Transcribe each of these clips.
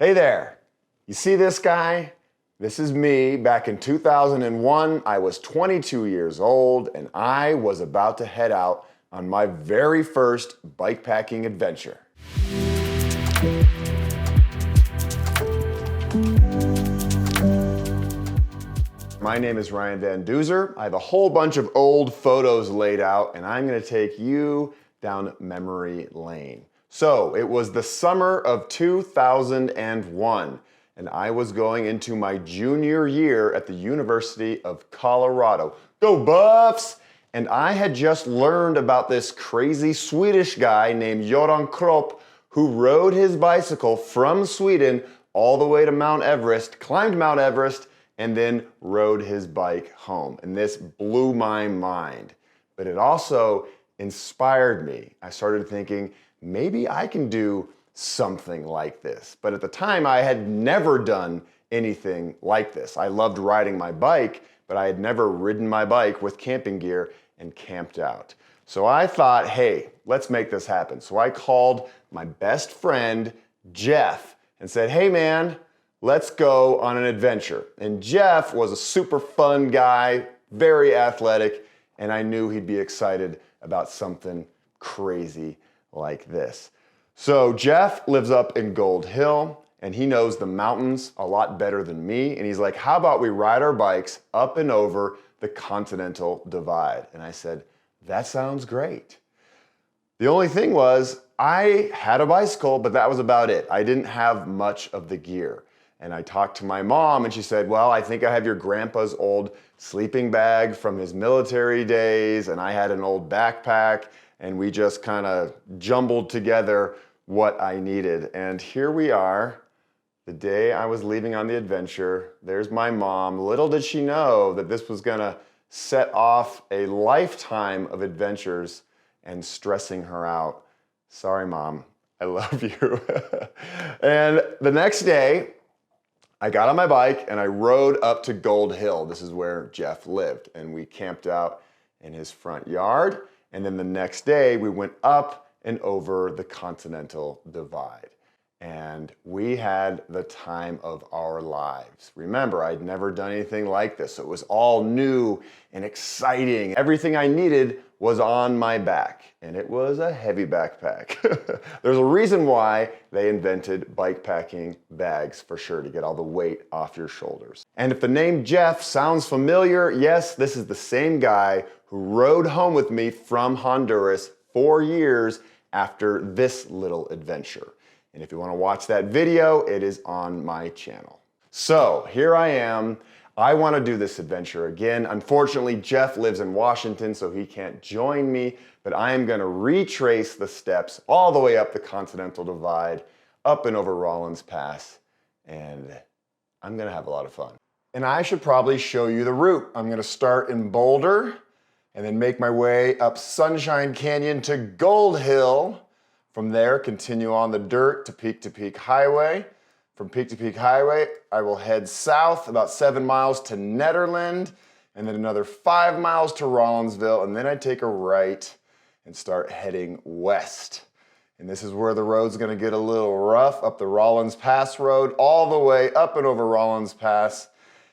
Hey there, you see this guy? This is me. Back in 2001, I was 22 years old and I was about to head out on my very first bikepacking adventure. My name is Ryan Van Duzer. I have a whole bunch of old photos laid out and I'm gonna take you down memory lane. So it was the summer of 2001 and I was going into my junior year at the University of Colorado. Go Buffs! And I had just learned about this crazy Swedish guy named Göran Kropp who rode his bicycle from Sweden all the way to Mount Everest, climbed Mount Everest, and then rode his bike home. And this blew my mind. But it also inspired me. I started thinking, maybe I can do something like this. But at the time, I had never done anything like this. I loved riding my bike, but I had never ridden my bike with camping gear and camped out. So I thought, hey, let's make this happen. So I called my best friend, Jeff, and said, hey man, let's go on an adventure. And Jeff was a super fun guy, very athletic, and I knew he'd be excited about something crazy like this. So Jeff lives up in Gold Hill and he knows the mountains a lot better than me. And he's like, how about we ride our bikes up and over the Continental Divide? And I said, that sounds great. The only thing was I had a bicycle, but that was about it. I didn't have much of the gear. And I talked to my mom and she said, well, I think I have your grandpa's old sleeping bag from his military days. And I had an old backpack and we just kind of jumbled together what I needed. And here we are, the day I was leaving on the adventure. There's my mom. Little did she know that this was gonna set off a lifetime of adventures and stressing her out. Sorry, Mom, I love you. And the next day, I got on my bike and I rode up to Gold Hill. This is where Jeff lived. And we camped out in his front yard. And then the next day we went up and over the Continental Divide. And we had the time of our lives. Remember, I'd never done anything like this. So it was all new and exciting. Everything I needed was on my back. And it was a heavy backpack. There's a reason why they invented bikepacking bags for sure, to get all the weight off your shoulders. And if the name Jeff sounds familiar, yes, this is the same guy who rode home with me from Honduras 4 years after this little adventure. And if you want to watch that video, it is on my channel. So here I am. I want to do this adventure again. Unfortunately, Jeff lives in Washington, so he can't join me, but I am going to retrace the steps all the way up the Continental Divide, up and over Rollins Pass, and I'm going to have a lot of fun. And I should probably show you the route. I'm going to start in Boulder and then make my way up Sunshine Canyon to Gold Hill. From there, continue on the dirt to Peak Highway. From Peak to Peak Highway, I will head south about 7 miles to Nederland, and then another 5 miles to Rollinsville, and then I take a right and start heading west. And this is where the road's gonna get a little rough, up the Rollins Pass road, all the way up and over Rollins Pass.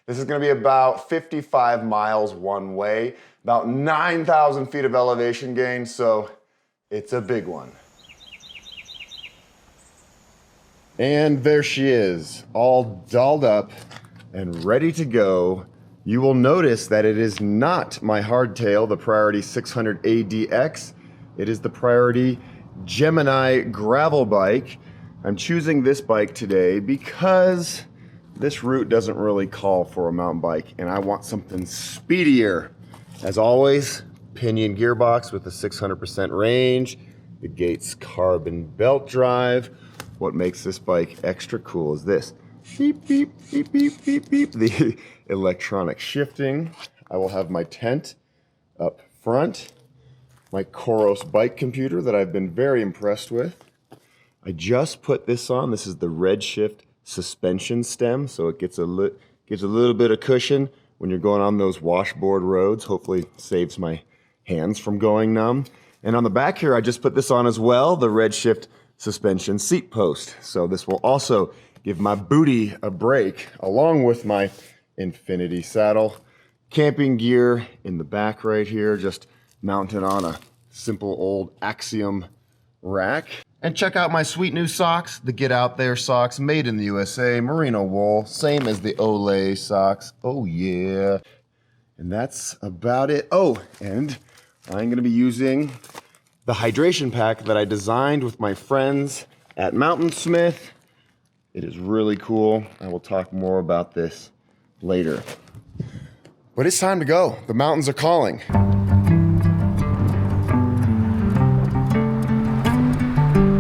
This is gonna be about 55 miles one way, about 9,000 feet of elevation gain, so it's a big one. And there she is, all dolled up and ready to go. You will notice that it is not my hardtail, the Priority 600 ADX. It is the Priority Gemini gravel bike. I'm choosing this bike today because this route doesn't really call for a mountain bike and I want something speedier. As always, pinion gearbox with a 600% range, the Gates carbon belt drive. What makes this bike extra cool is this. Beep, beep, beep, beep, beep, beep. The electronic shifting. I will have my tent up front. My Coros bike computer that I've been very impressed with. I just put this on. This is the Redshift suspension stem, so it gives a little bit of cushion when you're going on those washboard roads. Hopefully saves my hands from going numb. And on the back here, I just put this on as well, the Redshift suspension seat post. So this will also give my booty a break, along with my infinity saddle. Camping gear in the back right here, just mounted on a simple old Axiom rack. And check out my sweet new socks, the Get Out There socks, made in the USA, merino wool, same as the Olay socks. Oh yeah. And that's about it. Oh, and I'm gonna be using the hydration pack that I designed with my friends at Mountainsmith. It is really cool. I will talk more about this later. But it's time to go. The mountains are calling.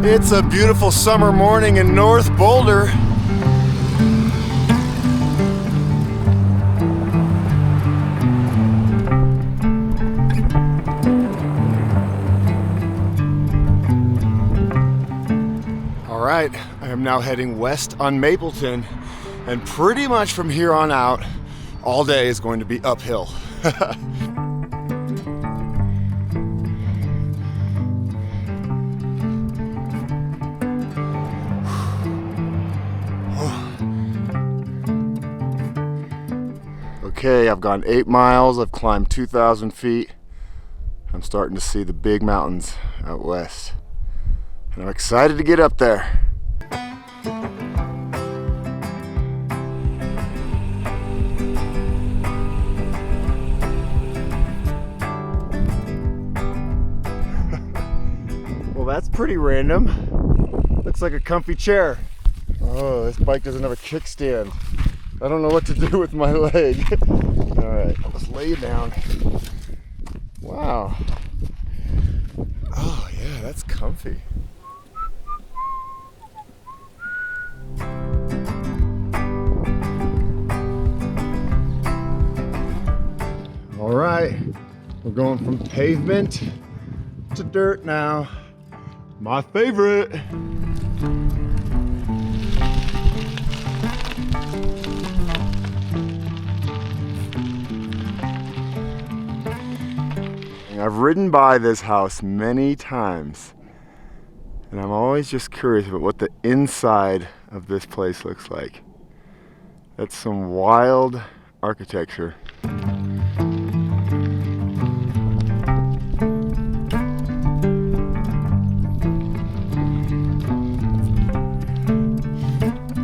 It's a beautiful summer morning in North Boulder. All right, I am now heading west on Mapleton, and pretty much from here on out, all day is going to be uphill. Okay, I've gone 8 miles, I've climbed 2,000 feet. I'm starting to see the big mountains out west. And I'm excited to get up there. Well, that's pretty random. Looks like a comfy chair. Oh, this bike doesn't have a kickstand. I don't know what to do with my leg. All right, I'll just lay you down. Wow. Oh yeah, that's comfy. All right, we're going from pavement to dirt now. My favorite. I've ridden by this house many times, and I'm always just curious about what the inside of this place looks like. That's some wild architecture.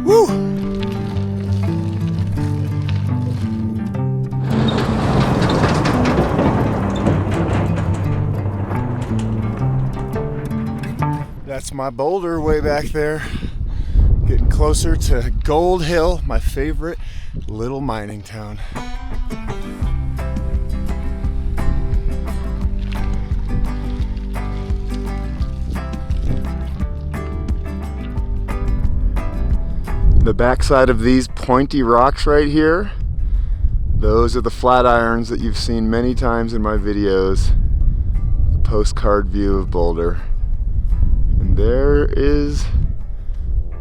Woo! That's my boulder way back there. Getting closer to Gold Hill, my favorite little mining town. The backside of these pointy rocks right here, those are the flat irons that you've seen many times in my videos. The postcard view of Boulder. And there is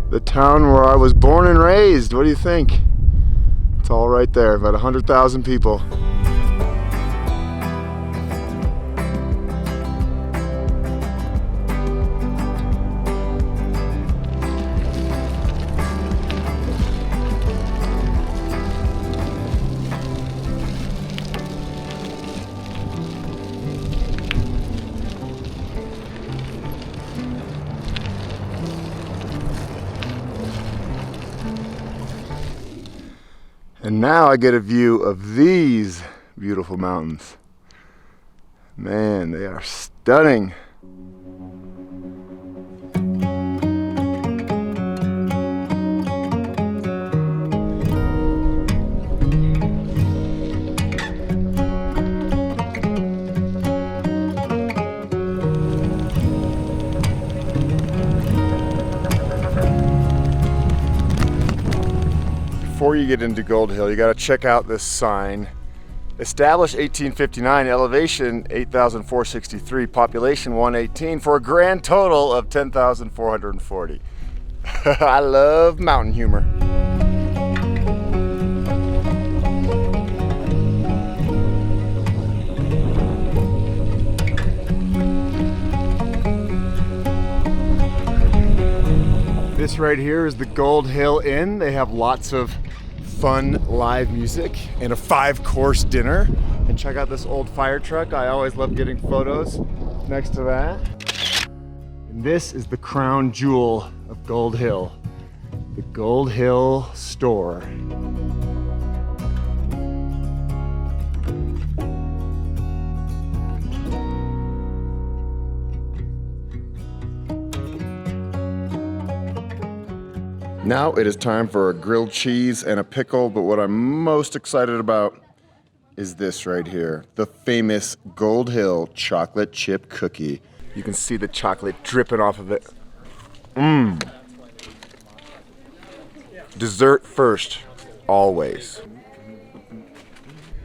the town where I was born and raised. What do you think? It's all right there, about 100,000 people. And now I get a view of these beautiful mountains. Man, they are stunning. Before you get into Gold Hill, you got to check out this sign. Established 1859, elevation 8,463, population 118, for a grand total of 10,440. I love mountain humor. This right here is the Gold Hill Inn. They have lots of fun live music and a 5-course dinner. And check out this old fire truck. I always love getting photos next to that. And this is the crown jewel of Gold Hill, the Gold Hill store. Now it is time for a grilled cheese and a pickle, but what I'm most excited about is this right here, the famous Gold Hill chocolate chip cookie. You can see the chocolate dripping off of it. Mmm. Dessert first, always.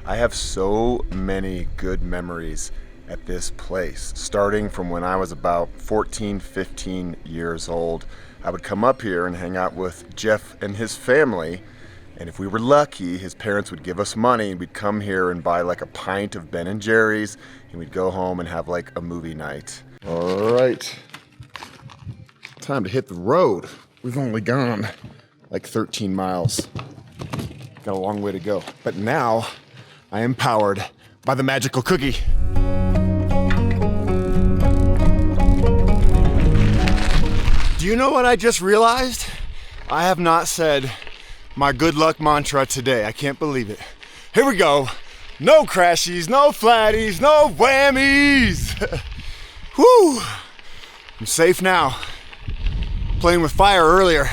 I have so many good memories at this place, starting from when I was about 14, 15 years old. I would come up here and hang out with Jeff and his family, and if we were lucky, his parents would give us money and we'd come here and buy like a pint of Ben & Jerry's and we'd go home and have like a movie night. All right, time to hit the road. We've only gone like 13 miles. Got a long way to go. But now I am powered by the magical cookie. Do you know what I just realized? I have not said my good luck mantra today. I can't believe it. Here we go. No crashies, no flatties, no whammies. Whew. I'm safe now. Playing with fire earlier.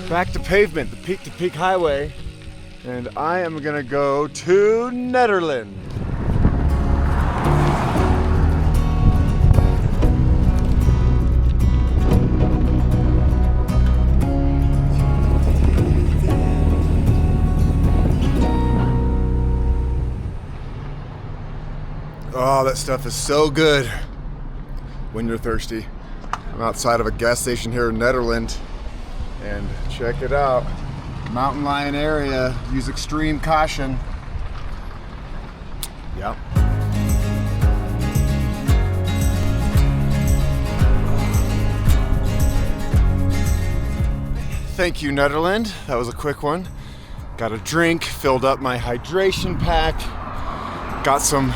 Back to pavement, the peak-to-peak highway. And I am gonna go to Netherlands. Oh, that stuff is so good when you're thirsty. I'm outside of a gas station here in Netherlands, and check it out. Mountain lion area, use extreme caution. Yep. Thank you, Netherlands. That was a quick one. Got a drink, filled up my hydration pack, got some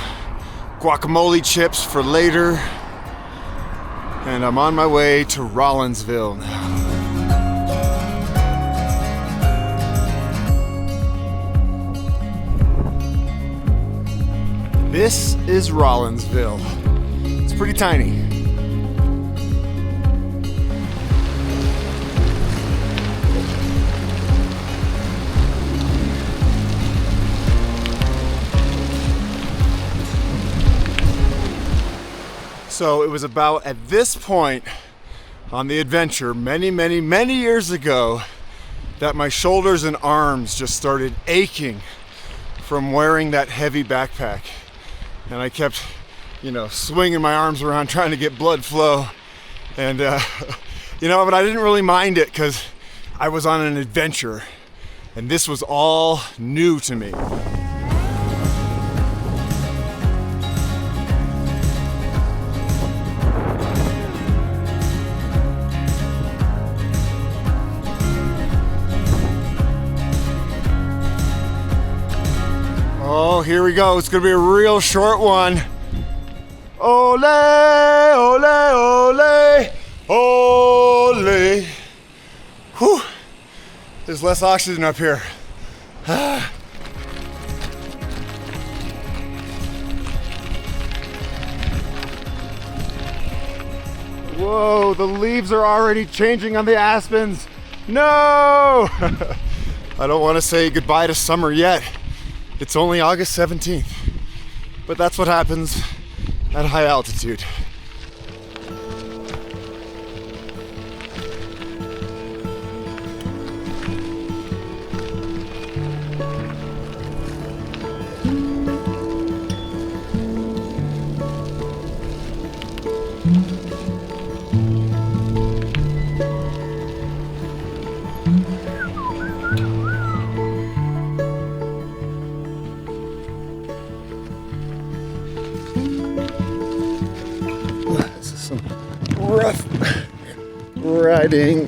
guacamole chips for later, and I'm on my way to Rollinsville now. This is Rollinsville. It's pretty tiny. So it was about at this point on the adventure many years ago that my shoulders and arms just started aching from wearing that heavy backpack. And I kept, swinging my arms around trying to get blood flow. And, but I didn't really mind it because I was on an adventure and this was all new to me. Oh, here we go. It's gonna be a real short one. Ole, ole, ole, ole. Whew. There's less oxygen up here. Whoa, the leaves are already changing on the aspens. No! I don't want to say goodbye to summer yet. It's only August 17th, but that's what happens at high altitude. some rough riding.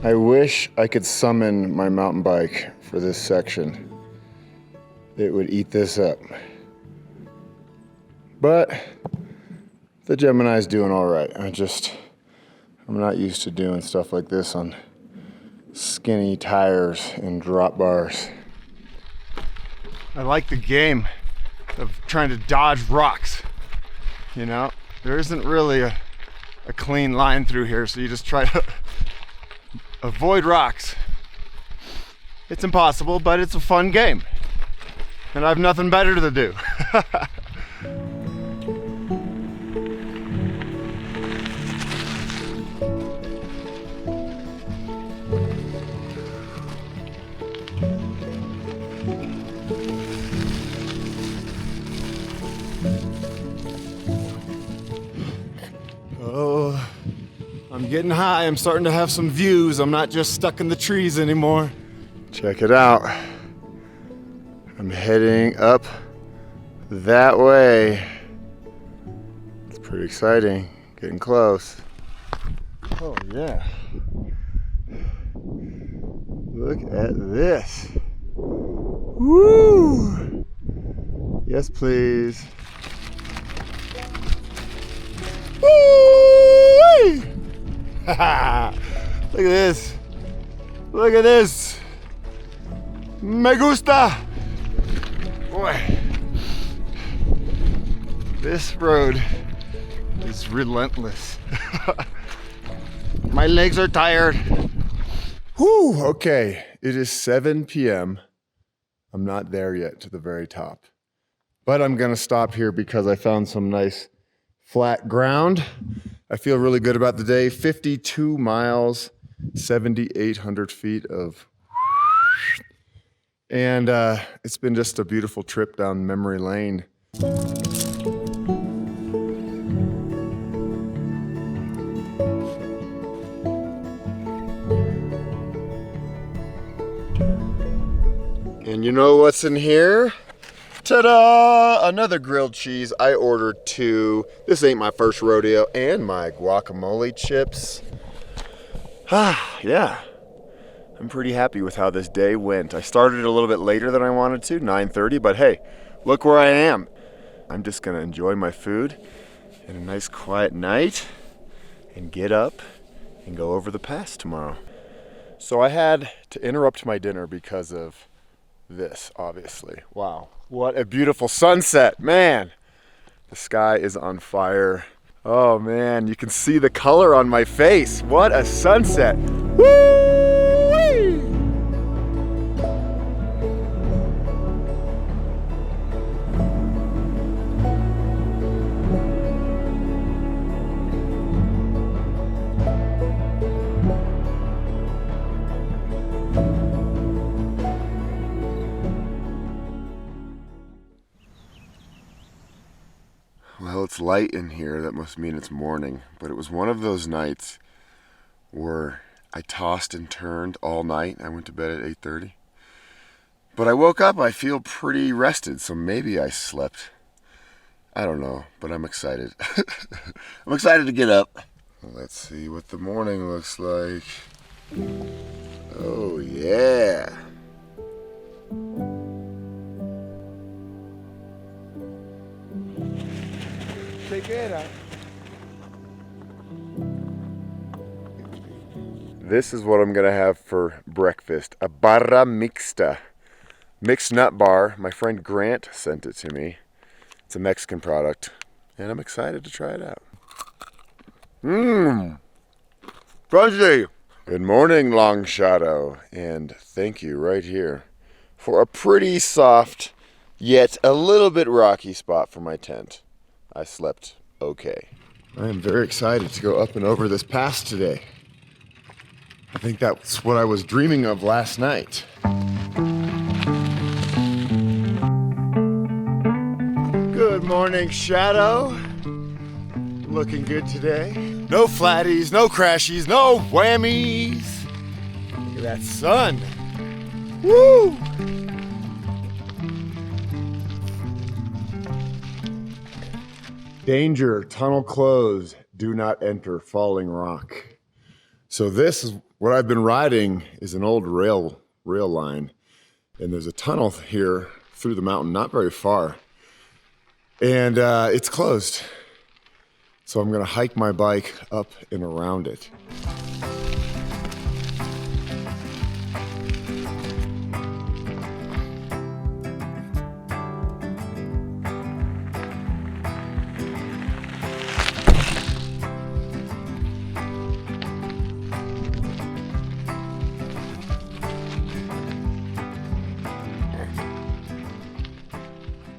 I wish I could summon my mountain bike for this section. It would eat this up. But the Gemini's doing all right. I'm not used to doing stuff like this on skinny tires and drop bars. I like the game of trying to dodge rocks. You know, there isn't really a clean line through here, so you just try to avoid rocks. It's impossible, but it's a fun game. And I have nothing better to do. Oh, I'm getting high. I'm starting to have some views. I'm not just stuck in the trees anymore. Check it out. I'm heading up that way. It's pretty exciting. Getting close. Oh yeah. Look at this. Woo! Yes, please. Woo! Look at this. Look at this. Me gusta. Boy, this road is relentless. My legs are tired. Whew, okay, it is 7 p.m. I'm not there yet to the very top, but I'm gonna stop here because I found some nice flat ground. I feel really good about the day. 52 miles, 7,800 feet of, and it's been just a beautiful trip down memory lane. And you know what's in here? Ta-da! Another grilled cheese. I ordered 2. This ain't my first rodeo. And my guacamole chips. Yeah. I'm pretty happy with how this day went. I started a little bit later than I wanted to, 9:30, but hey, look where I am. I'm just gonna enjoy my food and a nice quiet night and get up and go over the pass tomorrow. So I had to interrupt my dinner because of this, obviously. Wow, what a beautiful sunset, man. The sky is on fire. Oh man, you can see the color on my face. What a sunset. Woo-wee! Well, it's light in here. That must mean it's morning. But it was one of those nights where I tossed and turned all night. I went to bed at 8:30. But I woke up, I feel pretty rested, so maybe I slept. I don't know, but I'm excited. I'm excited to get up. Let's see what the morning looks like. Oh, yeah. This is what I'm gonna have for breakfast. A barra mixta. Mixed nut bar. My friend Grant sent it to me. It's a Mexican product, and I'm excited to try it out. Mmm. Crunchy. Good morning, Long Shadow, and thank you right here for a pretty soft, yet a little bit rocky spot for my tent. I slept okay. I am very excited to go up and over this pass today. I think that's what I was dreaming of last night. Good morning, Shadow. Looking good today. No flatties, no crashies, no whammies. Look at that sun. Woo! Danger, tunnel closed, do not enter, falling rock. So this is what I've been riding is an old rail line. And there's a tunnel here through the mountain, not very far. And it's closed. So I'm gonna hike my bike up and around it.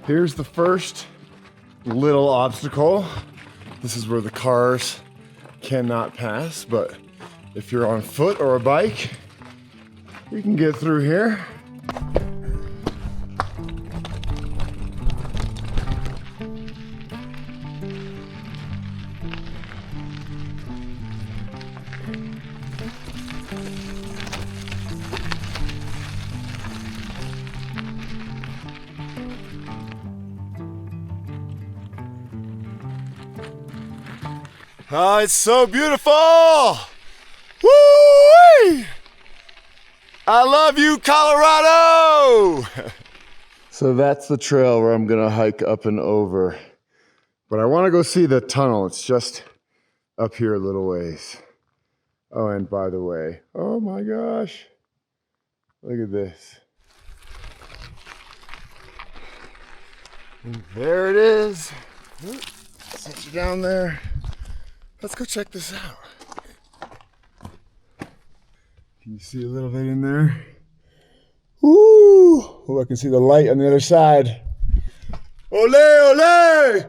Here's the first little obstacle. This is where the cars cannot pass, but if you're on foot or a bike, you can get through here. Oh, it's so beautiful! Woo-wee! I love you, Colorado! So that's the trail where I'm gonna hike up and over. But I wanna go see the tunnel. It's just up here a little ways. Oh, and by the way, oh my gosh. Look at this. And there it is. Set you down there. Let's go check this out. Can you see a little bit in there? Woo! Oh, I can see the light on the other side. Ole, ole!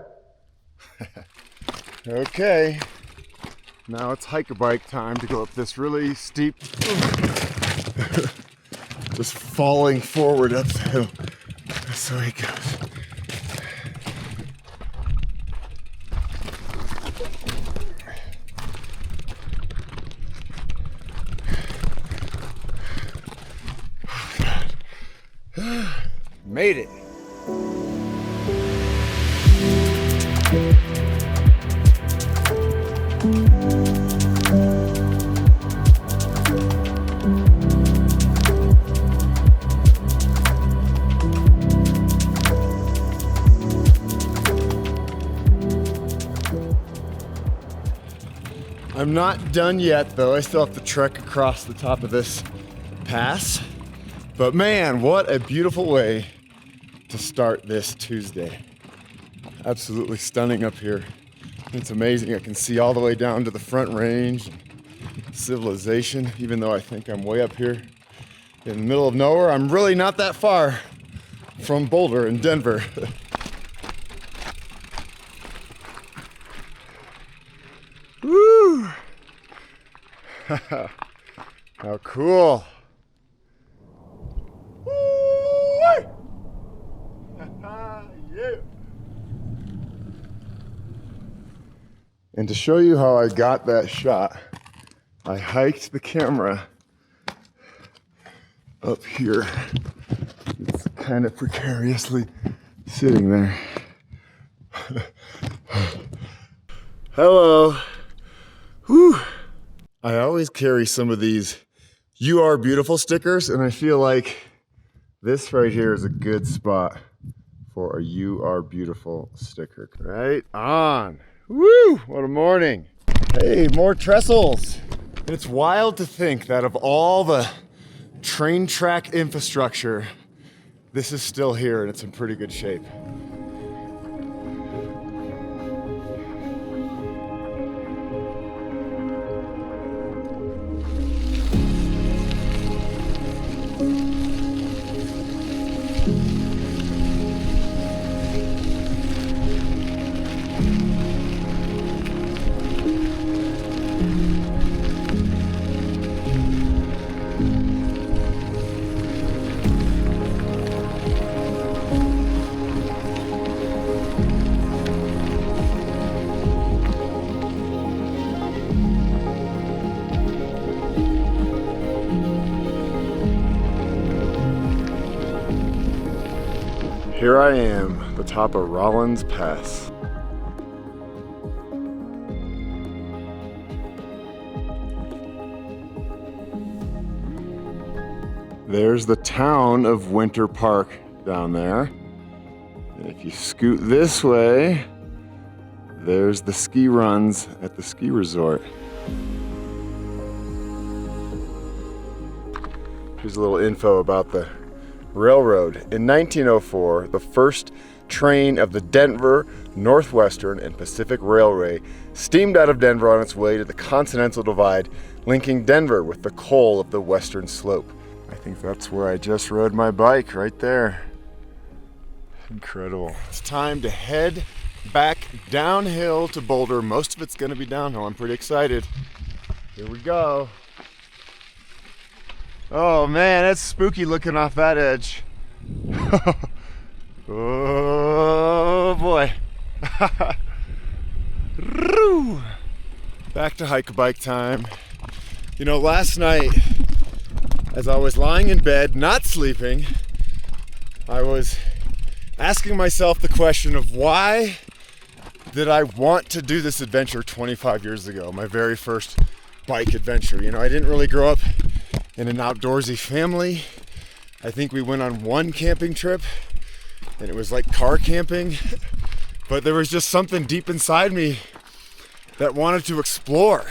Okay. Now it's hiker bike time to go up this really steep, just falling forward up the hill. That's the way it goes. Made it. I'm not done yet though. I still have to trek across the top of this pass. But man, what a beautiful way to start this Tuesday. Absolutely stunning up here. It's amazing. I can see all the way down to the Front Range, civilization, even though I think I'm way up here in the middle of nowhere. I'm really not that far from Boulder and Denver. Woo! How cool. Yeah. And to show you how I got that shot, I hiked the camera up here. It's kind of precariously sitting there. Hello. Whew. I always carry some of these "You Are Beautiful" stickers, and I feel like this right here is a good spot for a "You Are Beautiful" sticker. Right on. Woo! What a morning. Hey, more trestles. And it's wild to think that of all the train track infrastructure, this is still here and it's in pretty good shape. Here I am, the top of Rollins Pass. There's the town of Winter Park down there. And if you scoot this way, there's the ski runs at the ski resort. Here's a little info about the railroad. In 1904, the first train of the Denver, Northwestern, and Pacific Railway steamed out of Denver on its way to the Continental Divide, linking Denver with the coal of the western slope. I think that's where I just rode my bike, right there. Incredible. It's time to head back downhill to Boulder. Most of it's gonna be downhill. I'm pretty excited. Here we go. Oh man, that's spooky looking off that edge. Oh boy. Back to hike bike time. You know, last night, as I was lying in bed, not sleeping, I was asking myself the question of why did I want to do this adventure 25 years ago, my very first bike adventure. You know, I didn't really grow up in an outdoorsy family. I think we went on one camping trip and it was like car camping, but there was just something deep inside me that wanted to explore.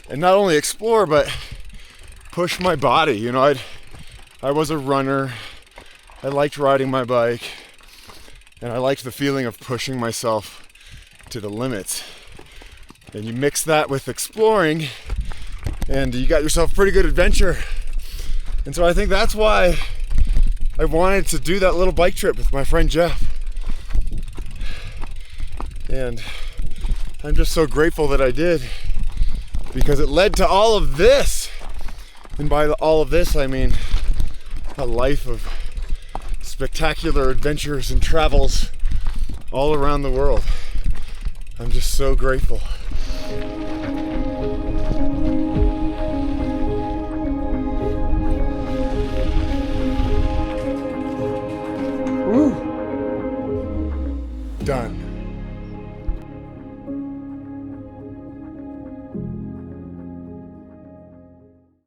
And not only explore, but push my body. You know, I was a runner. I liked riding my bike, and I liked the feeling of pushing myself to the limits. And you mix that with exploring, and you got yourself a pretty good adventure. And so I think that's why I wanted to do that little bike trip with my friend Jeff. And I'm just so grateful that I did, because it led to all of this. And by all of this, I mean a life of spectacular adventures and travels all around the world. I'm just so grateful. Woo! Done.